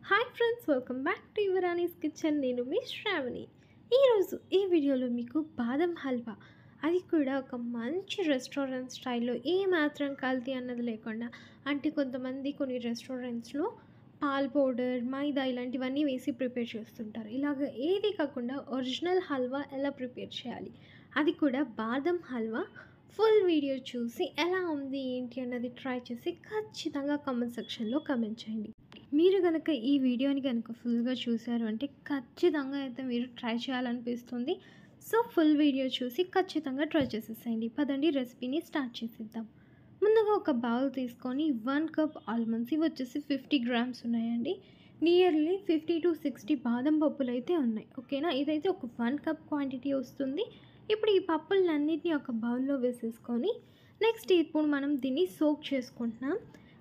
Hi friends, welcome back to Yuvarani's kitchen. నేను మీ శ్రావణి. ఈరోజు ఈ వీడియోలో మీకు బాదం హల్వా, అది కూడా ఒక మంచి రెస్టారెంట్ స్టైల్లో, ఏ మాత్రం కల్తీ అన్నది లేకుండా. అంటే కొంతమంది కొన్ని రెస్టారెంట్స్లో పాల్ పౌడర్, మైదా ఇలాంటివన్నీ వేసి ప్రిపేర్ చేస్తుంటారు. ఇలాగ ఏది కాకుండా ఒరిజినల్ హల్వా ఎలా ప్రిపేర్ చేయాలి, అది కూడా బాదం హల్వా, ఫుల్ వీడియో చూసి ఎలా ఉంది ఏంటి అన్నది ట్రై చేసి ఖచ్చితంగా కామెంట్ సెక్షన్లో కామెంట్ చేయండి. మీరు కనుక ఈ వీడియోని కనుక ఫుల్గా చూసారు అంటే ఖచ్చితంగా అయితే మీరు ట్రై చేయాలనిపిస్తుంది. సో ఫుల్ వీడియో చూసి ఖచ్చితంగా ట్రై చేసేసేయండి. పదండి రెసిపీని స్టార్ట్ చేసేద్దాం. ముందుగా ఒక బౌల్ తీసుకొని 1 కప్ ఆల్మండ్స్, ఇవి వచ్చేసి 50 గ్రామ్స్ ఉన్నాయండి. నియర్లీ 50 to 60 బాదం పప్పులు అయితే ఉన్నాయి. ఓకేనా, ఇదైతే ఒక 1 కప్ క్వాంటిటీ వస్తుంది. ఇప్పుడు ఈ పప్పులన్నింటినీ ఒక బౌల్లో వేసేసుకొని నెక్స్ట్ ఇప్పుడు మనం దీన్ని సోక్ చేసుకుంటున్నాం.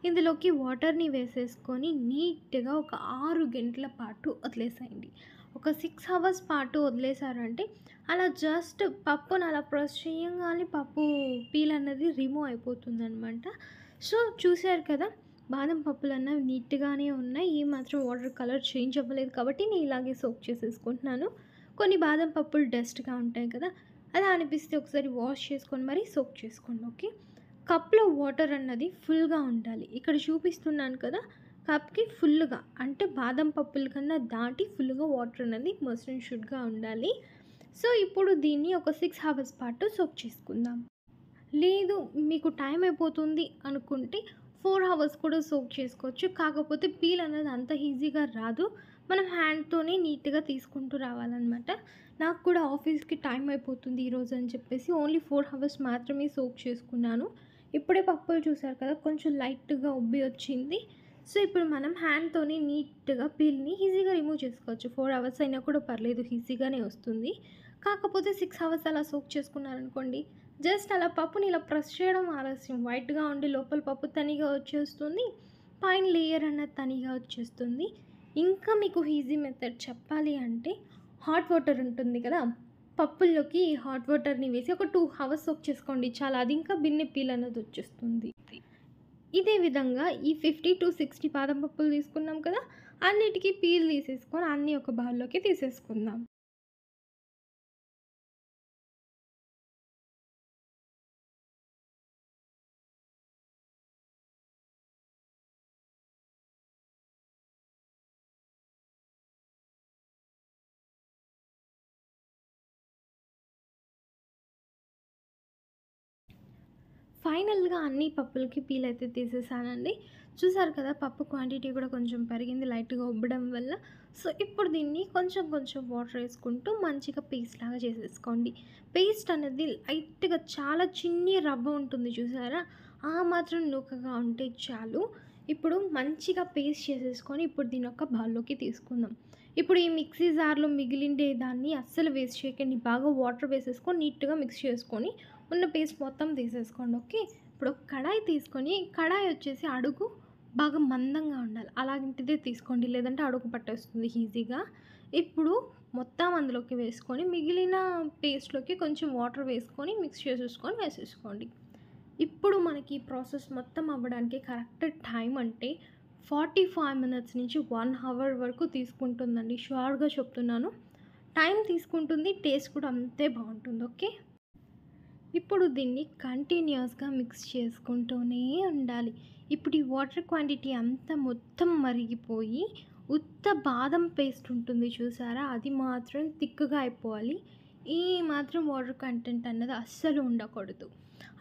ఇందులోకి వాటర్ని వేసేసుకొని నీట్గా ఒక 6 గంటల పాటు వదిలేసేయండి. ఒక 6 అవర్స్ పాటు వదిలేసారంటే అలా జస్ట్ పప్పును అలా ప్రెస్ చేయగానే పప్పు పీల్ అన్నది రిమూవ్ అయిపోతుందన్నమాట. సో చూశారు కదా, బాదం పప్పులు అన్నవి నీట్గానే ఉన్నాయి, ఏ మాత్రం వాటర్ కలర్ చేంజ్ అవ్వలేదు. కాబట్టి నేను ఇలాగే సోక్ చేసేసుకుంటున్నాను. కొన్ని బాదం పప్పులు డస్ట్గా ఉంటాయి కదా, అలా అనిపిస్తే ఒకసారి వాష్ చేసుకొని మరీ సోక్ చేసుకోండి. ఓకే, కప్లో వాటర్ అన్నది ఫుల్గా ఉండాలి. ఇక్కడ చూపిస్తున్నాను కదా, కప్కి ఫుల్గా అంటే బాదం పప్పుల కన్నా దాటి ఫుల్గా వాటర్ అనేది మస్ట్ అండ్ షుడ్గా ఉండాలి. సో ఇప్పుడు దీన్ని ఒక 6 అవర్స్ పాటు సోక్ చేసుకుందాం. లేదు మీకు టైం అయిపోతుంది అనుకుంటే 4 అవర్స్ కూడా సోక్ చేసుకోవచ్చు. కాకపోతే పీల్ అనేది అంత ఈజీగా రాదు, మనం హ్యాండ్తోనే నీట్గా తీసుకుంటూ రావాలన్నమాట. నాకు కూడా ఆఫీస్కి టైం అయిపోతుంది ఈరోజు అని చెప్పేసి ఓన్లీ 4 అవర్స్ మాత్రమే సోక్ చేసుకున్నాను. ఇప్పుడే పప్పులు చూసారు కదా, కొంచెం లైట్గా ఉబ్బి వచ్చింది. సో ఇప్పుడు మనం హ్యాండ్తోనే నీట్గా పీల్ని ఈజీగా రిమూవ్ చేసుకోవచ్చు. 4 అవర్స్ అయినా కూడా పర్లేదు, ఈజీగానే వస్తుంది. కాకపోతే 6 అవర్స్ అలా సోక్ చేసుకున్నారనుకోండి, జస్ట్ అలా పప్పుని ఇలా ప్రెస్ చేయడం ఆలస్యం, వైట్గా ఉండి లోపల పప్పు తనిగా వచ్చేస్తుంది, పైన లేయర్ అన్నది తనిగా వచ్చేస్తుంది. ఇంకా మీకు ఈజీ మెథడ్ చెప్పాలి అంటే, హాట్ వాటర్ ఉంటుంది కదా, పప్పుల్లోకి హాట్ వాటర్ని వేసి ఒక 2 అవర్స్ సోక్ చేసుకోండి చాలా, అది ఇంకా బిన్నె పీల్ అన్నది వచ్చేస్తుంది. ఇదే విధంగా ఈ 50 to 60 బాదం పప్పులు తీసుకున్నాం కదా, అన్నిటికీ పీల్ తీసేసుకొని అన్నీ ఒక బౌల్లోకి తీసేసుకుందాం. ఫైనల్గా అన్ని పప్పులకి పీల్ అయితే తీసేసానండి. చూసారు కదా, పప్పు క్వాంటిటీ కూడా కొంచెం పెరిగింది లైట్గా ఉబ్బడం వల్ల. సో ఇప్పుడు దీన్ని కొంచెం కొంచెం వాటర్ వేసుకుంటూ మంచిగా పేస్ట్ లాగా చేసేసుకోండి. పేస్ట్ అనేది లైట్గా చాలా చిన్ని రవ్వ ఉంటుంది చూసారా, ఆ మాత్రం నూకగా ఉంటే చాలు. ఇప్పుడు మంచిగా పేస్ట్ చేసేసుకొని ఇప్పుడు దీని ఒక బౌల్లోకి తీసుకుందాం. ఇప్పుడు ఈ మిక్సీ జార్లో మిగిలిండే దాన్ని అస్సలు వేస్ట్ చేయకండి, బాగా వాటర్ వేసేసుకొని నీట్గా మిక్స్ చేసుకొని ఉన్న పేస్ట్ మొత్తం తీసేసుకోండి. ఓకే, ఇప్పుడు కడాయి తీసుకొని, కడాయి వచ్చేసి అడుగు బాగా మందంగా ఉండాలి, అలాంటిదే తీసుకోండి, లేదంటే అడుగు పట్టేస్తుంది ఈజీగా. ఇప్పుడు మొత్తం అందులోకి వేసుకొని మిగిలిన పేస్ట్లోకి కొంచెం వాటర్ వేసుకొని మిక్స్ చేసేసుకొని వేసేసుకోండి. ఇప్పుడు మనకి ఈ ప్రాసెస్ మొత్తం అవ్వడానికి కరెక్ట్ టైం అంటే 45 మినిట్స్ నుంచి 1 అవర్ వరకు తీసుకుంటుందండి. షూర్గా చెప్తున్నాను, టైం తీసుకుంటుంది, టేస్ట్ కూడా అంతే బాగుంటుంది. ఓకే, ఇప్పుడు దీన్ని కంటిన్యూస్గా మిక్స్ చేసుకుంటూనే ఉండాలి. ఇప్పుడు ఈ వాటర్ క్వాంటిటీ అంతా మొత్తం మరిగిపోయి ఉత్త బాదం పేస్ట్ ఉంటుంది చూసారా, అది మాత్రం థిక్గా అయిపోవాలి. ఈ మాత్రం వాటర్ కంటెంట్ అన్నది అస్సలు ఉండకూడదు.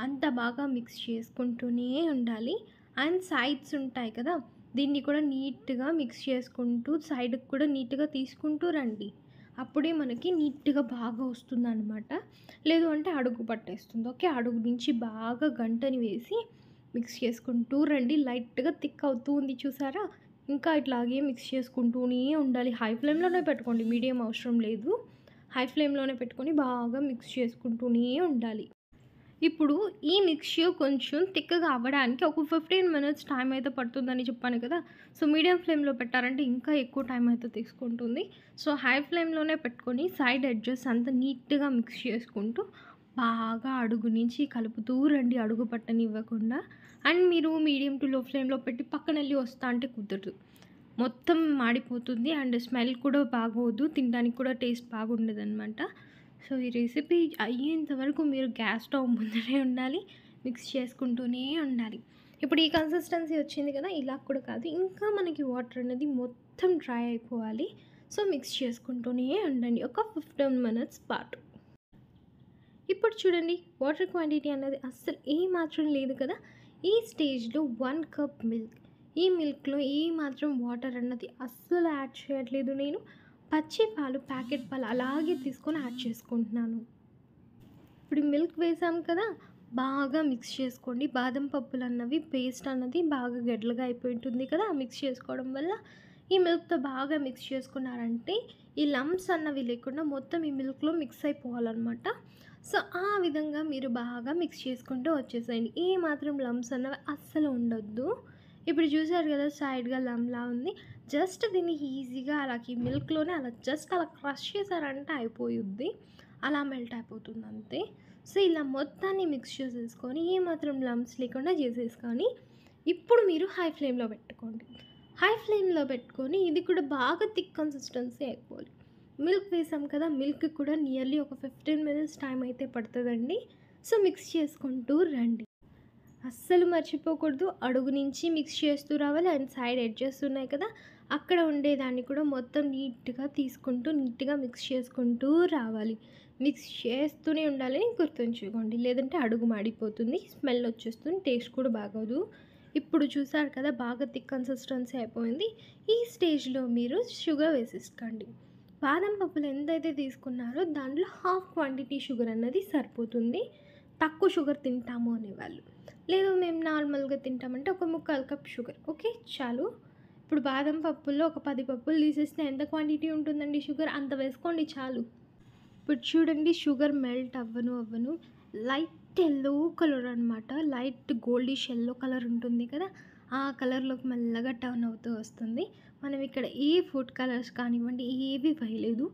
అంత బాగా మిక్స్ చేసుకుంటూనే ఉండాలి. అండ్ సైడ్స్ ఉంటాయి కదా, దీన్ని కూడా నీట్గా మిక్స్ చేసుకుంటూ సైడ్కి కూడా నీట్గా తీసుకుంటూ రండి. అప్పుడే మనకి నీట్గా బాగా వస్తుందన్నమాట. లేదు అంటే అడుగు పట్టేస్తుంది. ఓకే, అడుగు నుంచి బాగా గంటని వేసి మిక్స్ చేసుకుంటూ రండి. లైట్గా థిక్ అవుతూ ఉంది చూసారా, ఇంకా ఇట్లాగే మిక్స్ చేసుకుంటూనే ఉండాలి. హై ఫ్లేమ్లోనే పెట్టుకోండి, మీడియం అవసరం లేదు. హై ఫ్లేమ్లోనే పెట్టుకొని బాగా మిక్స్ చేసుకుంటూనే ఉండాలి. ఇప్పుడు ఈ మిక్స్చర్ కొంచెం థిక్గా అవ్వడానికి ఒక 15 మినిట్స్ టైం అయితే పడుతుందని చెప్పాను కదా. సో మీడియం ఫ్లేమ్లో పెట్టారంటే ఇంకా ఎక్కువ టైం అయితే తీసుకుంటుంది. సో హై ఫ్లేమ్లోనే పెట్టుకొని సైడ్ ఎడ్జెస్ అంతా నీట్గా మిక్స్ చేసుకుంటూ బాగా అడుగు నుంచి కలుపుతూ రండి, అడుగు పట్టనివ్వకుండా. అండ్ మీరు మీడియం టు లో ఫ్లేమ్లో పెట్టి పక్కన వెళ్ళి వస్తా అంటే కుదరదు. మొత్తం మాడిపోతుంది అండ్ స్మెల్ కూడా బాగోదు, తినడానికి కూడా టేస్ట్ బాగుండదనమాట. సో ఈ రెసిపీ అయ్యేంత వరకు మీరు గ్యాస్ స్టవ్ ముందరే ఉండాలి, మిక్స్ చేసుకుంటూనే ఉండాలి. ఇప్పుడు ఈ కన్సిస్టెన్సీ వచ్చింది కదా, ఇలా కూడా కాదు, ఇంకా మనకి వాటర్ అనేది మొత్తం డ్రై అయిపోవాలి. సో మిక్స్ చేసుకుంటూనే ఉండండి ఒక 15 minutes పాటు. ఇప్పుడు చూడండి, వాటర్ క్వాంటిటీ అన్నది అస్సలు ఏమాత్రం లేదు కదా. ఈ స్టేజ్లో 1 cup మిల్క్, ఈ మిల్క్లో ఏమాత్రం వాటర్ అన్నది అస్సలు యాడ్ చేయట్లేదు నేను. పచ్చి పాలు, ప్యాకెట్ పాలు అలాగే తీసుకొని యాడ్ చేసుకుంటున్నాను. ఇప్పుడు మిల్క్ వేసాం కదా, బాగా మిక్స్ చేసుకోండి. బాదం పప్పులు అన్నవి పేస్ట్ అన్నది బాగా గడ్డలుగా అయిపోయి ఉంటుంది కదా, మిక్స్ చేసుకోవడం వల్ల ఈ మిల్క్తో బాగా మిక్స్ చేసుకున్నారంటే ఈ లంప్స్ అన్నవి లేకుండా మొత్తం ఈ మిల్క్లో మిక్స్ అయిపోవాలన్నమాట. సో ఆ విధంగా మీరు బాగా మిక్స్ చేసుకుంటూ వచ్చేసేయండి. ఏ మాత్రం లంప్స్ అన్నవి అస్సలు ఉండొద్దు. ఇప్పుడు చూసారు కదా, సైడ్గా లంలా ఉంది. జస్ట్ దీన్ని ఈజీగా అలాగే మిల్క్లోనే అలా జస్ట్ అలా క్రష్ చేశారంటే అయిపోయుద్ది, అలా మెల్ట్ అయిపోతుంది అంతే. సో ఇలా మొత్తాన్ని మిక్స్ చేసేసుకొని ఏమాత్రం లంప్స్ లేకుండా చేసేసుకొని ఇప్పుడు మీరు హై ఫ్లేమ్లో పెట్టుకోండి. హై ఫ్లేమ్లో పెట్టుకొని ఇది కూడా బాగా థిక్ కన్సిస్టెన్సీ అయిపోవాలి. మిల్క్ వేసాం కదా, మిల్క్ కూడా నియర్లీ ఒక 15 minutes టైం అయితే పడుతుందండి. సో మిక్స్ చేసుకుంటూ రండి, అస్సలు మర్చిపోకూడదు. అడుగు నుంచి మిక్స్ చేస్తూ రావాలి అండ్ సైడ్ ఎడ్జెస్ ఉన్నాయి కదా, అక్కడ ఉండేదాన్ని కూడా మొత్తం నీట్గా తీసుకుంటూ నీట్గా మిక్స్ చేసుకుంటూ రావాలి. మిక్స్ చేస్తూనే ఉండాలి, గుర్తుంచుకోండి, లేదంటే అడుగు మాడిపోతుంది, స్మెల్ వచ్చేస్తుంది, టేస్ట్ కూడా బాగోదు. ఇప్పుడు చూసారు కదా, బాగా థిక్ కన్సిస్టెన్సీ అయిపోయింది. ఈ స్టేజ్లో మీరు షుగర్ వేసేసుకోండి. బాదం పప్పులు ఎంతైతే తీసుకున్నారో దాంట్లో హాఫ్ క్వాంటిటీ షుగర్ అన్నది సరిపోతుంది. తక్కువ షుగర్ తింటాము అనేవాళ్ళు, లేదు మేము నార్మల్గా తింటామంటే ఒక 1/4 cup షుగర్ ఓకే చాలు. ఇప్పుడు బాదం పప్పుల్లో ఒక 10 పప్పులు తీసేస్తే ఎంత క్వాంటిటీ ఉంటుందండి షుగర్, అంత వేసుకోండి చాలు. ఇప్పుడు చూడండి, షుగర్ మెల్ట్ అవ్వను లైట్ ఎల్లో కలర్ అనమాట, లైట్ గోల్డిష్ ఎల్లో కలర్ ఉంటుంది కదా, ఆ కలర్లోకి మెల్లగా టర్న్ అవుతూ వస్తుంది. మనం ఇక్కడ ఏ ఫుడ్ కలర్స్ కానివ్వండి ఏవి వేయలేదు,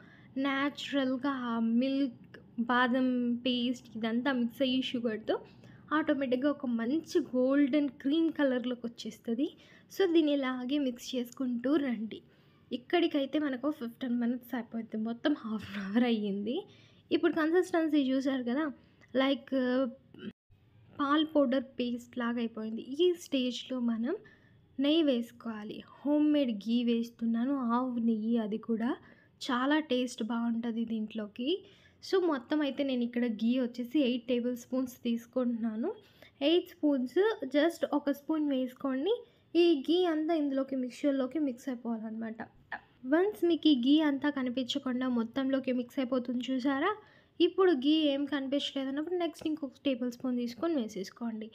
న్యాచురల్గా ఆ మిల్క్, బాదం పేస్ట్ ఇదంతా మిక్స్ అయ్యి షుగర్తో ఆటోమేటిక్గా ఒక మంచి గోల్డెన్ క్రీమ్ కలర్లోకి వచ్చేస్తుంది. సో దీన్ని ఇలాగే మిక్స్ చేసుకుంటూ రండి. ఇక్కడికైతే మనకు 15 minutes అయిపోతుంది, మొత్తం హాఫ్ అన్ అవర్ అయ్యింది. ఇప్పుడు కన్సిస్టెన్సీ చూసారు కదా, లైక్ పాల్ పౌడర్ పేస్ట్ లాగా అయిపోయింది. ఈ స్టేజ్లో మనం నెయ్యి వేసుకోవాలి. హోమ్ మేడ్ గీ వేస్తున్నాను, ఆవు నెయ్యి, అది కూడా చాలా టేస్ట్ బాగుంటుంది దీంట్లోకి. సో మొత్తం అయితే నేను ఇక్కడ గీ వచ్చేసి 8 tablespoons తీసుకుంటున్నాను. 8 spoons జస్ట్ ఒక స్పూన్ వేసుకోండి. ఈ గీ అంతా ఇందులోకి మిక్చర్లోకి మిక్స్ అయిపోవాలన్నమాట. వన్స్ మీకు ఈ గీ అంతా కనిపించకుండా మొత్తంలోకి మిక్స్ అయిపోతుంది చూసారా, ఇప్పుడు గీ ఏం కనిపించలేదు అన్నప్పుడు నెక్స్ట్ ఇంకొక టేబుల్ స్పూన్ తీసుకొని వేసేసుకోండి.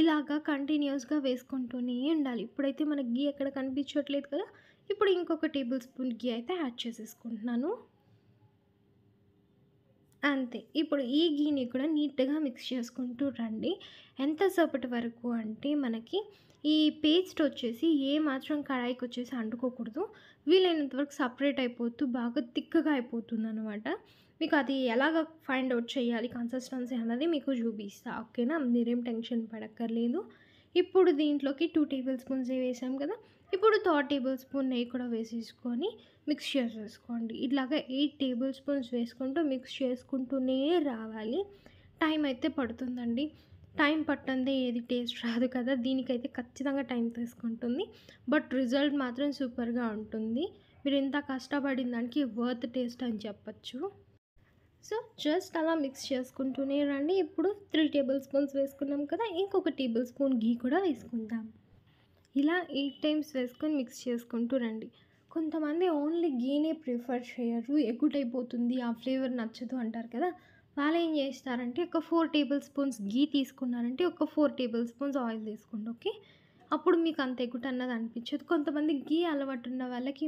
ఇలాగా కంటిన్యూస్గా వేసుకుంటూనే ఉండాలి. ఇప్పుడైతే మనకి గీ ఎక్కడ కనిపించట్లేదు కదా, ఇప్పుడు ఇంకొక టేబుల్ స్పూన్ గీ అయితే యాడ్ చేసేసుకుంటున్నాను అంతే. ఇప్పుడు ఈ గీని కూడా నీట్గా మిక్స్ చేసుకుంటూ రండి. ఎంతసేపటి వరకు అంటే మనకి ఈ పేస్ట్ వచ్చేసి ఏ మాత్రం కడాయికి వచ్చేసి అంటుకోకూడదు, వీలైనంత వరకు సపరేట్ అయిపోతూ బాగా థిక్గా అయిపోతుందన్నమాట. మీకు అది ఎలాగ ఫైండ్ అవుట్ చేయాలి కన్సిస్టెన్సీ అన్నది మీకు చూపిస్తా, ఓకేనా, మీరేం టెన్షన్ పడక్కర్లేదు. ఇప్పుడు దీంట్లోకి 2 tablespoons వేసాం కదా, ఇప్పుడు 3rd tablespoon నెయ్యి కూడా వేసేసుకొని మిక్స్ చేసేసుకోండి. ఇలాగ 8 tablespoons వేసుకుంటూ మిక్స్ చేసుకుంటూనే రావాలి. టైం అయితే పడుతుందండి, టైం పట్టందే ఏది టేస్ట్ రాదు కదా, దీనికైతే ఖచ్చితంగా టైం తీసుకుంటుంది, బట్ రిజల్ట్ మాత్రం సూపర్గా ఉంటుంది. మీరు ఇంత కష్టపడిన దానికి వర్త్ టేస్ట్ అని చెప్పచ్చు. సో జస్ట్ అలా మిక్స్ చేసుకుంటూనే రండి. ఇప్పుడు 3 tablespoons వేసుకున్నాం కదా, ఇంకొక టేబుల్ స్పూన్ గీ కూడా వేసుకుందాం. ఇలా 8 times వేసుకొని మిక్స్ చేసుకుంటూ రండి. కొంతమంది ఓన్లీ గీనే ప్రిఫర్ చేయరు, ఎగుటైపోతుంది, ఆ ఫ్లేవర్ నచ్చదు అంటారు కదా, వాళ్ళు ఏం చేస్తారంటే ఒక 4 tablespoons గీ తీసుకున్నారంటే ఒక 4 tablespoons ఆయిల్ తీసుకోండి, ఓకే. అప్పుడు మీకు అంత ఎగుట అన్నది అనిపించదు. కొంతమంది గీ అలవాటు ఉన్న వాళ్ళకి,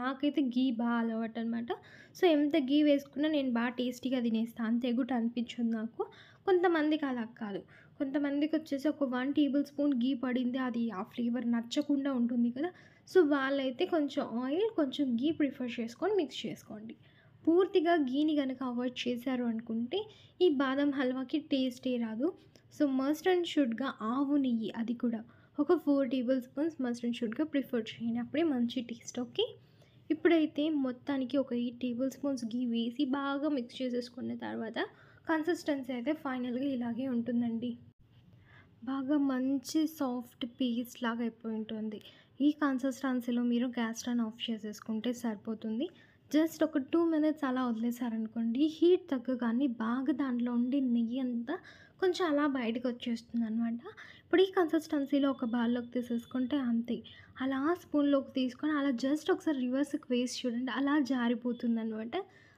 నాకైతే గీ బాగా అలవాటు అనమాట. సో ఎంత గీ వేసుకున్నా నేను బాగా టేస్టీగా తినేస్తాను, అంత ఎగుట అనిపించదు నాకు. కొంతమందికి అలా కాదు, కొంతమందికి వచ్చేసి ఒక 1 tablespoon గీ పడింది, అది ఆ ఫ్లేవర్ నచ్చకుండా ఉంటుంది కదా, సో వాళ్ళైతే కొంచెం ఆయిల్ కొంచెం గీ ప్రిఫర్ చేసుకొని మిక్స్ చేసుకోండి. పూర్తిగా గీని కనుక అవాయిడ్ చేశారు అనుకుంటే ఈ బాదం హల్వాకి టేస్టే రాదు. సో మస్ట్ అండ్ షుడ్గా ఆవు నెయ్యి, అది కూడా ఒక 4 టేబుల్ స్పూన్స్ మస్ట్ అండ్ షుడ్‌గా ప్రిఫర్ చేయండి. అప్పుడే మంచి టేస్ట్. ఓకే. ఇప్పుడైతే మొత్తానికి ఒక 8 టేబుల్ స్పూన్స్ ఘీ వేసి బాగా మిక్స్ చేసేసుకున్న తర్వాత కన్సిస్టెన్సీ అయితే ఫైనల్‌గా ఇలాగే ఉంటుందండి. బాగా మంచి సాఫ్ట్ పేస్ట్ లాగా అయిపోయి ఉంటుంది. ఈ కన్సిస్టెన్సీలో మీరు గ్యాస్ స్టవ్ ఆఫ్ చేసేసుకుంటే సరిపోతుంది. జస్ట్ ఒక 2 మినిట్స్ అలా వదిలేసారనుకోండి, హీట్ తగ్గగానే బాగా దాంట్లో ఉండే నెయ్యి అంతా కొంచెం అలా బయటకొచ్చేస్తుందనమాట. ఇప్పుడు ఈ కన్సిస్టెన్సీలో ఒక బౌల్‌లోకి తీసేసుకుంటే అంతే. అలా స్పూన్‌లోకి తీసుకొని అలా జస్ట్ ఒకసారి రివర్స్‌కి వేసి చూడండి. అలా జారిపోతుందనమాట.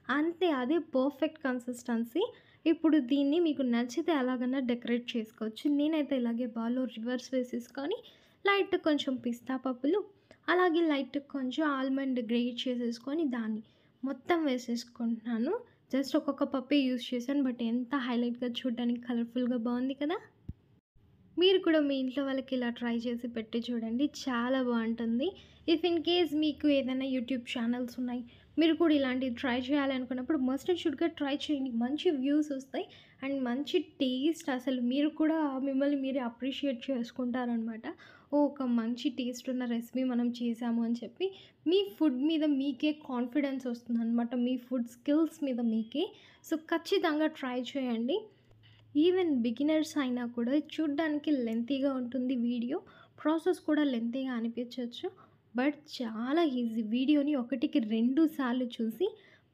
అంతే, అదే పర్ఫెక్ట్ కన్సిస్టెన్సీ. ఇప్పుడు దీన్ని మీకు నచ్చితే ఎలాగన్నా డెకరేట్ చేసుకోవచ్చు. నేనైతే ఇలాగే బౌల్‌లో రివర్స్ వేసేసుకొని లైట్‌గా కొంచెం పిస్తా పప్పులు, అలాగే లైట్‌గా కొంచెం ఆల్మండ్ గ్రేట్ చేసేసుకొని దాన్ని మొత్తం వేసేసుకుంటున్నాను. జస్ట్ ఒక్కొక్క పప్పే యూజ్ చేశాను. బట్ ఎంత హైలైట్‌గా చూడడానికి కలర్‌ఫుల్‌గా బావుంది కదా! మీరు కూడా మీ ఇంట్లో వాళ్ళకి ఇలా ట్రై చేసి పెట్టి చూడండి. చాలా బావుంటుంది. ఇఫ్ ఇన్ కేస్ మీకు ఏదైనా యూట్యూబ్ ఛానల్స్ ఉన్నాయి, మీరు కూడా ఇలాంటివి ట్రై చేయాలనుకున్నప్పుడు మస్ట్ అండ్ షుడ్‌గా ట్రై చేయండి. మంచి వ్యూస్ వస్తాయి అండ్ మంచి టేస్ట్, అసలు మీరు కూడా మిమ్మల్ని మీరే అప్రిషియేట్ చేసుకుంటారనమాట. ఓహ్! ఒక మంచి టేస్ట్ ఉన్న రెసిపీ మనం చేసాము అని చెప్పి మీ ఫుడ్ మీద మీకే కాన్ఫిడెన్స్ వస్తుందనమాట. మీ ఫుడ్ స్కిల్స్ మీద మీకే. సో, ఖచ్చితంగా ట్రై చేయండి. ఈవెన్ బిగినర్స్ అయినా కూడా చూడ్డానికి లెంతీగా ఉంటుంది వీడియో. ప్రాసెస్ కూడా లెంతీగా అనిపించొచ్చు. బట్ చాలా ఈజీ. వీడియోని 1కి 2 సార్లు చూసి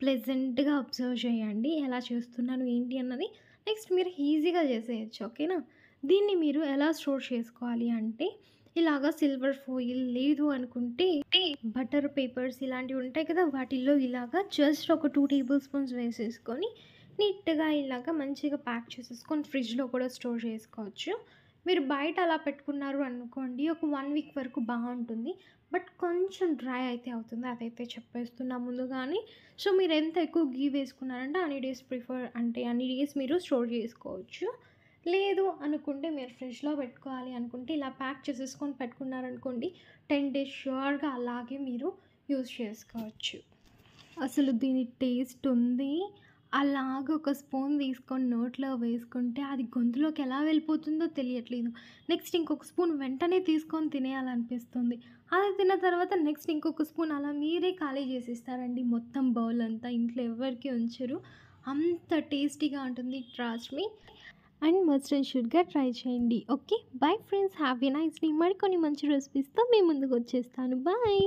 ప్లెజెంట్‌గా అబ్జర్వ్ చేయండి. ఎలా చేస్తున్నాను ఏంటి అన్నది. నెక్స్ట్ మీరు ఈజీగా చేసేయొచ్చు. ఓకేనా? దీన్ని మీరు ఎలా స్టోర్ చేసుకోవాలి అంటే ఇలాగా సిల్వర్ ఫాయిల్ లేదు అనుకుంటే బటర్ పేపర్స్ ఇలాంటివి ఉంటాయి కదా! వాటిల్లో ఇలాగా జస్ట్ ఒక 2 టేబుల్ స్పూన్స్ వేసేసుకొని నీట్‌గా ఇలాగ మంచిగా ప్యాక్ చేసేసుకొని ఫ్రిడ్జ్‌లో కూడా స్టోర్ చేసుకోవచ్చు. మీరు బయట అలా పెట్టుకున్నారు అనుకోండి, ఒక 1 వీక్ వరకు బావుంటుంది. బట్ కొంచెం డ్రై అయితే అవుతుంది. అదైతే చెప్పేస్తున్నా ముందుగానే. సో, మీరు ఎంత ఎక్కువ ఘీ వేసుకున్నారంటే అన్ని డేస్ మీరు స్టోర్ చేసుకోవచ్చు. లేదు అనుకుంటే మీరు ఫ్రిడ్జ్‌లో పెట్టుకోవాలి అనుకుంటే ఇలా ప్యాక్ చేసేసుకొని పెట్టుకున్నారనుకోండి, 10 డేస్ ష్యూర్‌గా అలాగే మీరు యూజ్ చేసుకోవచ్చు. అసలు దీని టేస్ట్ ఉంది. అలాగా ఒక స్పూన్ తీసుకొని నోట్లో వేసుకుంటే అది గొంతులోకి ఎలా వెళ్ళిపోతుందో తెలియట్లేదు. నెక్స్ట్ ఇంకొక స్పూన్ వెంటనే తీసుకొని తినేయాలనిపిస్తుంది. అది తిన్న తర్వాత నెక్స్ట్ ఇంకొక స్పూన్ అలా మీరే ఖాళీ చేసేస్తారండి మొత్తం బౌల్ అంతా. ఇంట్లో ఎవ్వరికీ ఉంచరు. అంత టేస్టీగా ఉంటుంది. Trust me. And must and షుడ్‌గా ట్రై చేయండి. Okay. Bye friends. Have a nice day. మరికొన్ని మంచి రెసిపీస్‌తో మీ ముందుకు వచ్చేస్తాను. బాయ్.